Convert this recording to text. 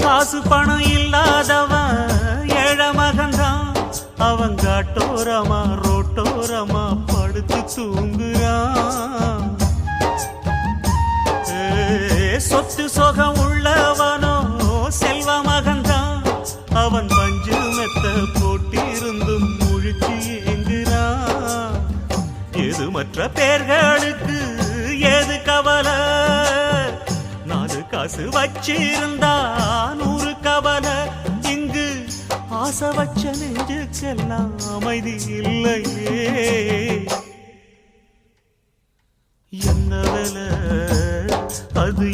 காசு பணம் இல்லாதவன் ஏழை மகன்தான். அவன் காட்டோரமா ரோட்டோரமா படுத்து தூங்குறான். சொத்து சொகம் உள்ளவனோ செல்வ மகன்தான். அவன் பஞ்சு மெத்த போட்டிருந்தும் முழிச்சு ஏங்குறான். எது மற்ற பேர்களுக்கு ஏது கவலை? 4 காசு வச்சிருந்தா 100 கவலை. இங்கு ஆசை வச்ச நெஞ்சுக்கெல்லாம் அமைதி இல்லையே. என்ன வேலை அது